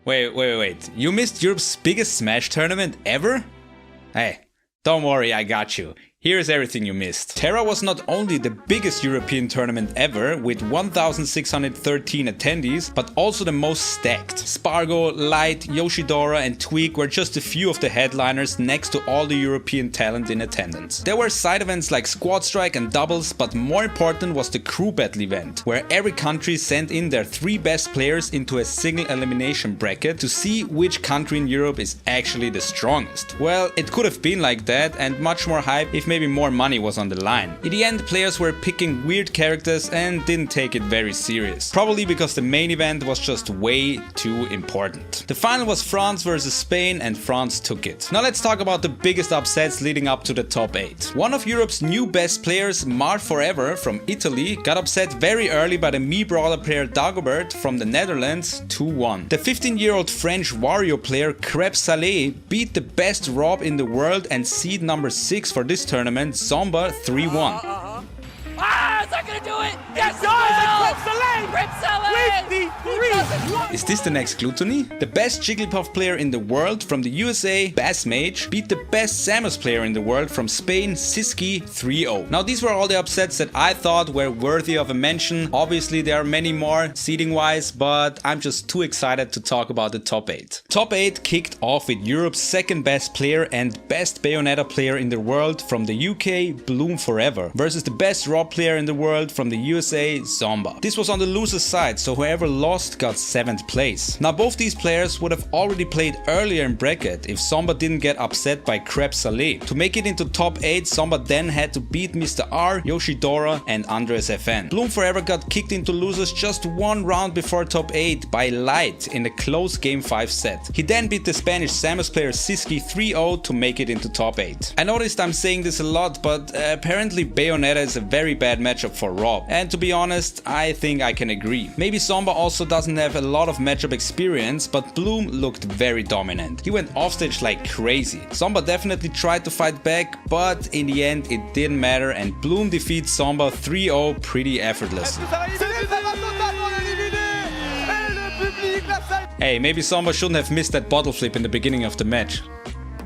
Wait. You missed Europe's biggest Smash tournament ever? Hey, don't worry, I got you. Here's everything you missed. TERA was not only the biggest European tournament ever with 1,613 attendees, but also the most stacked. Spargo, Light, Yoshidora and Tweak were just a few of the headliners next to all the European talent in attendance. There were side events like Squad Strike and Doubles, but more important was the crew battle event, where every country sent in their 3 best players into a single elimination bracket to see which country in Europe is actually the strongest. Well, it could have been like that and much more hype if maybe more money was on the line. In the end, players were picking weird characters and didn't take it very serious. Probably because the main event was just way too important. The final was France versus Spain and France took it. Now let's talk about the biggest upsets leading up to the top 8. One of Europe's new best players, Mar Forever from Italy, got upset very early by the Mii Brawler player Dagobert from the Netherlands 2-1. The 15-year-old French Wario player Crêpe Salé beat the best Rob in the world and seed number 6 for this tournament, Zomba 3-1. Ah, is that gonna do it? Yes, Is this the next Gluttony? The best Jigglypuff player in the world from the USA, Bass Mage, beat the best Samus player in the world from Spain, Siski 3-0. Now these were all the upsets that I thought were worthy of a mention. Obviously there are many more seeding wise, but I'm just too excited to talk about the top 8. Top 8 kicked off with Europe's second best player and best Bayonetta player in the world from the UK, Bloom Forever, versus the best Rob player in the world from the USA, Zomba. This was on the loser's side, so whoever lost got 7th place. Now both these players would have already played earlier in bracket if Zomba didn't get upset by Crêpe Salé. To make it into top 8, Zomba then had to beat Mr. R, Yoshidora and Andres FN. Bloom Forever got kicked into losers just 1 round before top 8 by Light in a close game 5 set. He then beat the Spanish Samus player Siski 3-0 to make it into top 8. I noticed I'm saying this a lot, but apparently Bayonetta is a very bad matchup for Rob, and to be honest, I think I can agree. Maybe Zomba also doesn't have a lot of matchup experience, but Bloom looked very dominant. He went offstage like crazy. Zomba definitely tried to fight back, but in the end it didn't matter and Bloom defeats Zomba 3-0 pretty effortlessly. Hey, maybe Zomba shouldn't have missed that bottle flip in the beginning of the match.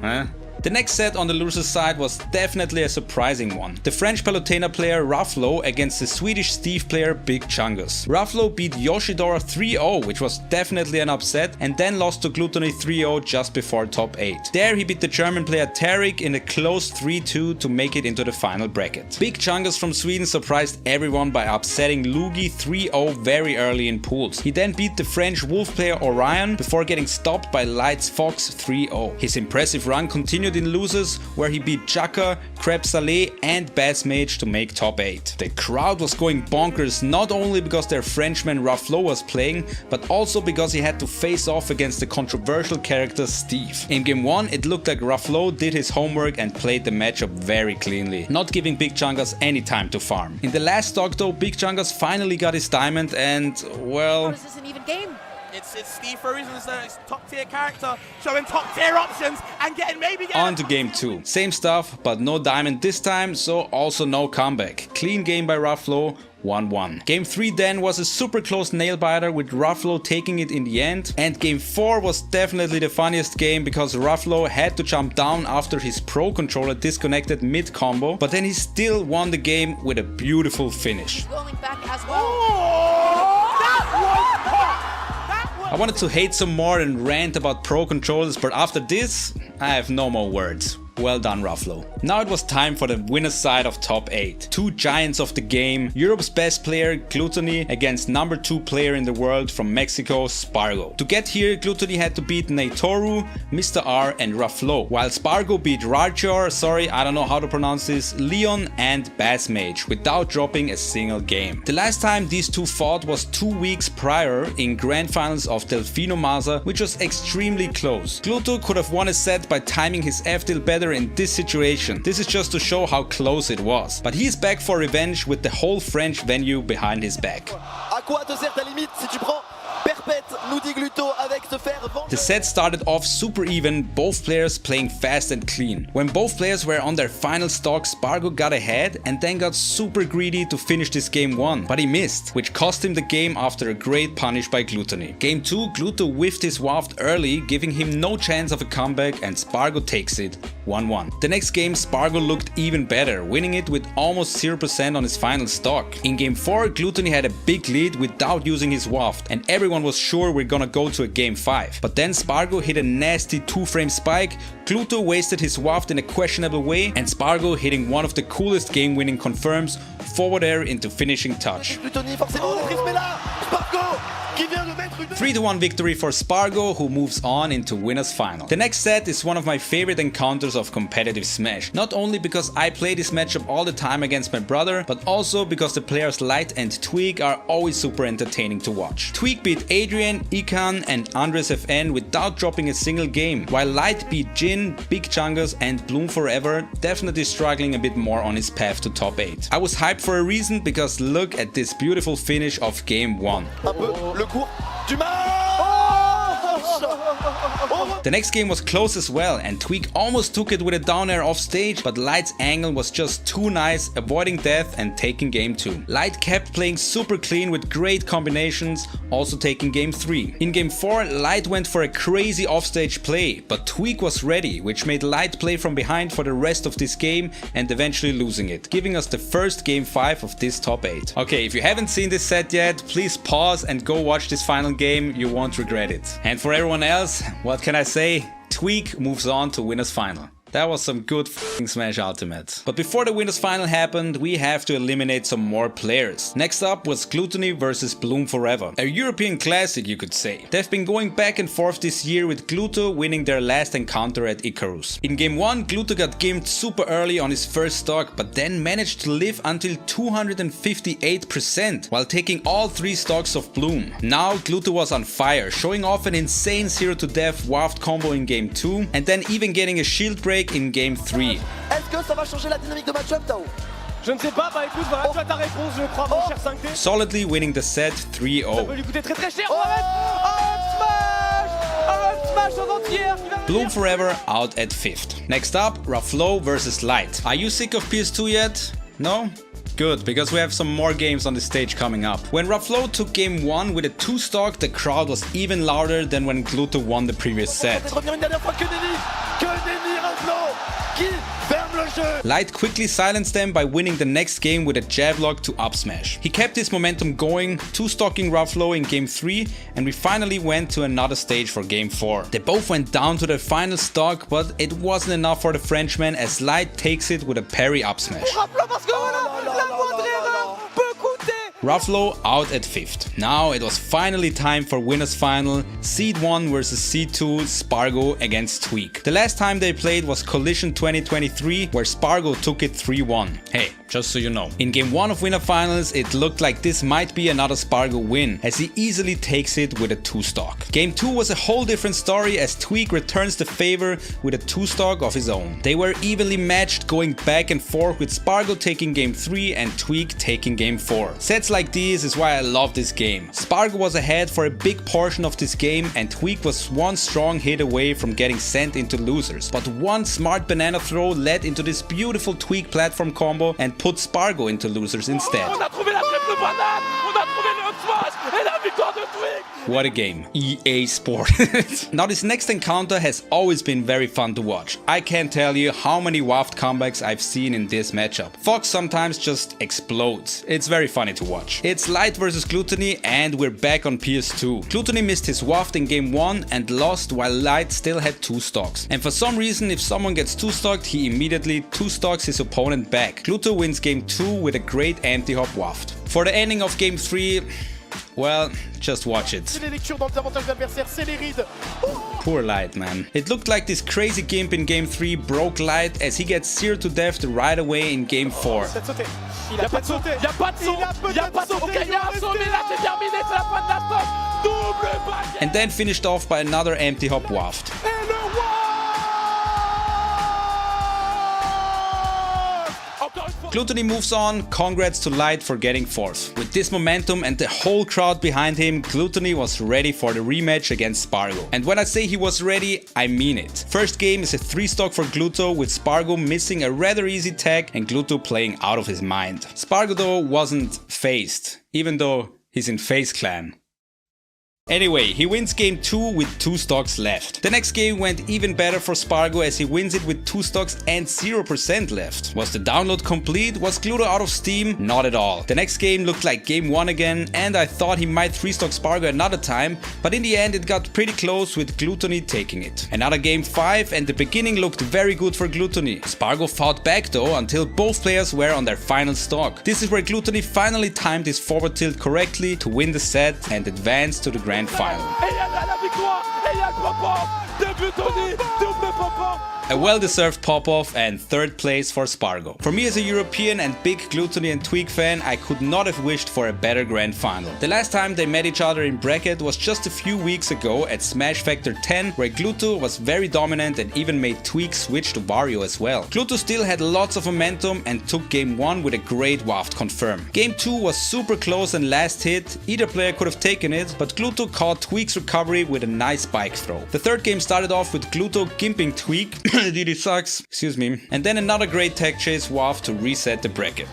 Huh? The next set on the loser's side was definitely a surprising one. The French Palutena player Ruffalo against the Swedish Steve player Big Chungus. Ruffalo beat Yoshidora 3-0, which was definitely an upset, and then lost to Gluttony 3-0 just before top 8. There he beat the German player Tarik in a close 3-2 to make it into the final bracket. Big Chungus from Sweden surprised everyone by upsetting Lugi 3-0 very early in pools. He then beat the French Wolf player Orion before getting stopped by Light's Fox 3-0. His impressive run continued in losers, where he beat Chaka, Crêpe Salé and Bass Mage to make top 8. The crowd was going bonkers not only because their Frenchman Ruffalo was playing, but also because he had to face off against the controversial character Steve. In game 1 it looked like Ruffalo did his homework and played the matchup very cleanly, not giving Big Chungus any time to farm. In the last stock though, Big Chungus finally got his diamond and, well... This is an even game. It's Steve for a reason, it's a top tier character, showing top tier options and getting On to game 2. Same stuff, but no diamond this time, so also no comeback. Clean game by Ruffalo, 1-1. Game 3 then was a super close nail biter with Ruffalo taking it in the end, and game 4 was definitely the funniest game because Ruffalo had to jump down after his Pro Controller disconnected mid combo, but then he still won the game with a beautiful finish. Going back as well. I wanted to hate some more and rant about Pro Controllers, but after this, I have no more words. Well done, Ruffalo. Now it was time for the winner's side of top 8. 2 giants of the game, Europe's best player Gluttony against number 2 player in the world from Mexico, Spargo. To get here, Gluttony had to beat Neitoru, Mr. R and Ruffalo, while Spargo beat Rarjor, sorry I don't know how to pronounce this, Leon and Bass Mage without dropping a single game. The last time these two fought was 2 weeks prior in grand finals of Delfino Maza, which was extremely close. Gluto could have won a set by timing his F-Deal better in this situation. This is just to show how close it was. But he's back for revenge with the whole French venue behind his back. À quoi te sert ta limite si tu prends perpète, nous dit Gluto avec se faire vendre. The set started off super even, both players playing fast and clean. When both players were on their final stock, Spargo got ahead and then got super greedy to finish this game 1, but he missed, which cost him the game after a great punish by Gluttony. Game 2, Gluto whiffed his waft early, giving him no chance of a comeback, and Spargo takes it 1-1. The next game, Spargo looked even better, winning it with almost 0% on his final stock. In game 4, Gluttony had a big lead without using his waft, and everyone was sure we're gonna go to a game 5. But then Spargo hit a nasty 2-frame spike, Gluto wasted his waft in a questionable way, and Spargo hitting one of the coolest game-winning confirms, forward air into finishing touch. 3-1 victory for Spargo, who moves on into winners final. The next set is one of my favorite encounters of competitive Smash. Not only because I play this matchup all the time against my brother, but also because the players Light and Tweak are always super entertaining to watch. Tweak beat Adrian, Ikan and Andres FN without dropping a single game, while Light beat Jin, Big Chungus and Bloom Forever, definitely struggling a bit more on his path to top 8. I was hyped for a reason, because look at this beautiful finish of game 1. The next game was close as well, and Tweak almost took it with a down air off stage, but Light's angle was just too nice, avoiding death and taking game 2. Light kept playing super clean with great combinations, also taking game 3. In game 4, Light went for a crazy offstage play, but Tweak was ready, which made Light play from behind for the rest of this game and eventually losing it, giving us the first game 5 of this top 8. Okay, if you haven't seen this set yet, please pause and go watch this final game, you won't regret it. And for everyone else, what can I say? Tweak moves on to winners final. That was some good f***ing Smash Ultimate. But before the winners final happened, we have to eliminate some more players. Next up was Gluttony versus Bloom Forever. A European classic, you could say. They've been going back and forth this year, with Gluto winning their last encounter at Icarus. In game 1, Gluto got gimped super early on his first stock, but then managed to live until 258% while taking all 3 stocks of Bloom. Now Gluto was on fire, showing off an insane 0-to-death waft combo in game 2 and then even getting a shield break in game 3. Est-ce que ça va changer la dynamique de match-up, Tao? Je ne sais pas, bah écoute, voilà, tu as ta réponse, je crois, mon cher 5T. Solidly winning the set 3-0. Ça peut lui coûter très très cher, on va mettre un smash en entière. Bloom Forever out at 5th. Next up, Ruffalo versus Light. Are you sick of PS2 yet? No? Good, because we have some more games on the stage coming up. When Ruffalo took game 1 with a 2-stock, the crowd was even louder than when Gluto won the previous set. Light quickly silenced them by winning the next game with a jab lock to up smash. He kept his momentum going, 2-stocking Ruffalo in game 3, and we finally went to another stage for game 4. They both went down to their final stock, but it wasn't enough for the Frenchman as Light takes it with a parry up smash. Ruffalo out at 5th. Now it was finally time for winners final, Seed 1 versus Seed 2, Spargo against Tweak. The last time they played was Collision 2023, where Spargo took it 3-1. Hey, just so you know. In game 1 of winner finals, it looked like this might be another Spargo win, as he easily takes it with a 2-stock. Game 2 was a whole different story, as Tweak returns the favor with a 2-stock of his own. They were evenly matched, going back and forth, with Spargo taking game 3 and Tweak taking game 4. Sets like these is why I love this game. Spargo was ahead for a big portion of this game, and Tweak was one strong hit away from getting sent into losers. But one smart banana throw led into this beautiful Tweak platform combo and put Spargo into losers instead. What a game. EA Sport. Now this next encounter has always been very fun to watch. I can't tell you how many waft comebacks I've seen in this matchup. Fox sometimes just explodes. It's very funny to watch. It's Light versus Gluttony and we're back on PS2. Gluttony missed his waft in game 1 and lost while Light still had 2 stocks. And for some reason, if someone gets 2-stocked, he immediately 2-stocks his opponent back. Gluto wins game 2 with a great anti-hop waft. For the ending of game 3, well, just watch it. Poor Light, man. It looked like this crazy gimp in game 3 broke Light as he gets 0-to-death right away in game 4. And then finished off by another empty hop waft. Gluttony moves on, congrats to Light for getting 4th. With this momentum and the whole crowd behind him, Gluttony was ready for the rematch against Spargo. And when I say he was ready, I mean it. First game is a 3 stock for Gluto, with Spargo missing a rather easy tag and Gluto playing out of his mind. Spargo though wasn't phased, even though he's in FaZe Clan. Anyway, he wins game 2 with 2 stocks left. The next game went even better for Spargo as he wins it with 2 stocks and 0% left. Was the download complete? Was Gluto out of steam? Not at all. The next game looked like game 1 again, and I thought he might 3-stock Spargo another time, but in the end it got pretty close with Gluttony taking it. Another game 5 and the beginning looked very good for Gluttony. Spargo fought back though until both players were on their final stock. This is where Gluttony finally timed his forward tilt correctly to win the set and advance to the grand final. A well-deserved pop-off and 3rd place for Spargo. For me as a European and big Gluttony and Tweak fan, I could not have wished for a better grand final. The last time they met each other in bracket was just a few weeks ago at Smash Factor 10, where Gluto was very dominant and even made Tweak switch to Wario as well. Gluto still had lots of momentum and took game 1 with a great waft confirm. Game 2 was super close and last hit, either player could have taken it, but Gluto caught Tweak's recovery with a nice bike throw. The 3rd game started off with Gluto gimping Tweak, Didi sucks, excuse me, and then another great tech chase waft to reset the bracket.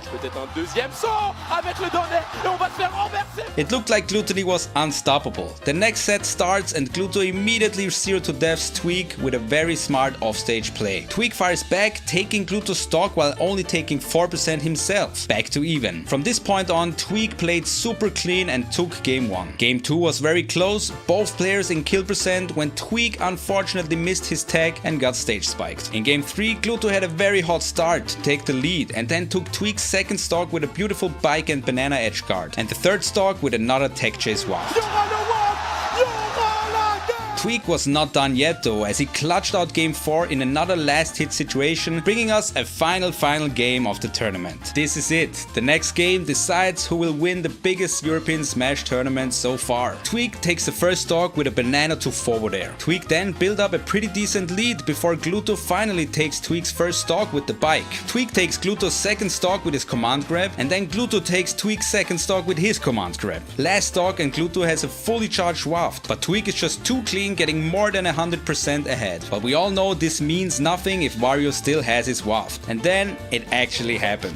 It looked like Gluttony was unstoppable. The next set starts and Gluto immediately 0 to deaths Tweak with a very smart offstage play. Tweak fires back, taking Gluto's stock while only taking 4% himself. Back to even. From this point on, Tweak played super clean and took game 1. Game 2 was very close, both players in kill percent, when Tweak unfortunately missed his tag and got stage spiked. In game 3, Gluto had a very hot start to take the lead and then took Tweak's 2nd stock with a beautiful bike and banana edge guard, and the 3rd stock with another tech chase waft. Tweak was not done yet though, as he clutched out game 4 in another last hit situation, bringing us a final game of the tournament. This is it. The next game decides who will win the biggest European Smash tournament so far. Tweak takes the 1st stock with a banana to forward air. Tweak then built up a pretty decent lead before Gluto finally takes Tweak's 1st stock with the bike. Tweak takes Gluto's 2nd stock with his command grab, and then Gluto takes Tweak's 2nd stock with his command grab. Last stock and Gluto has a fully charged waft, but Tweak is just too clean, getting more than 100% ahead. But we all know this means nothing if Wario still has his waft. And then it actually happened.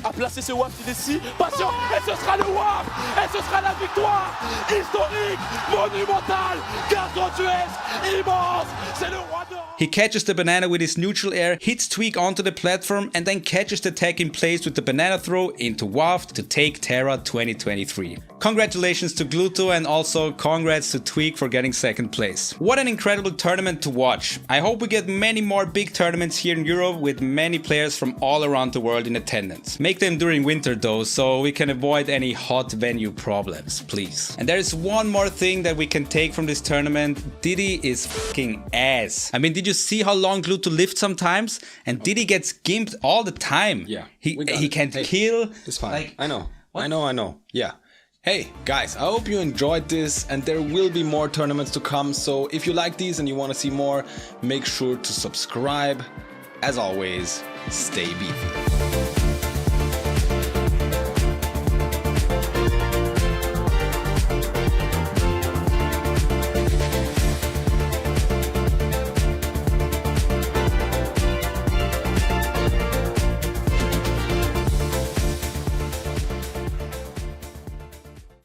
He catches the banana with his neutral air, hits Tweak onto the platform, and then catches the tag in place with the banana throw into waft to take TERA 2023. Congratulations to Gluto and also congrats to Tweak for getting 2nd place. What an incredible tournament to watch. I hope we get many more big tournaments here in Europe with many players from all around the world in attendance. Make them during winter though, so we can avoid any hot venue problems, please. And there is one more thing that we can take from this tournament. Didi is fucking ass. I mean, did you see how long Gluto lived sometimes? And Didi gets gimped all the time. Yeah. He can't kill. It's fine. Like, I know. Yeah. Hey guys, I hope you enjoyed this, and there will be more tournaments to come, so if you like these and you want to see more, make sure to subscribe. As always, stay beefy.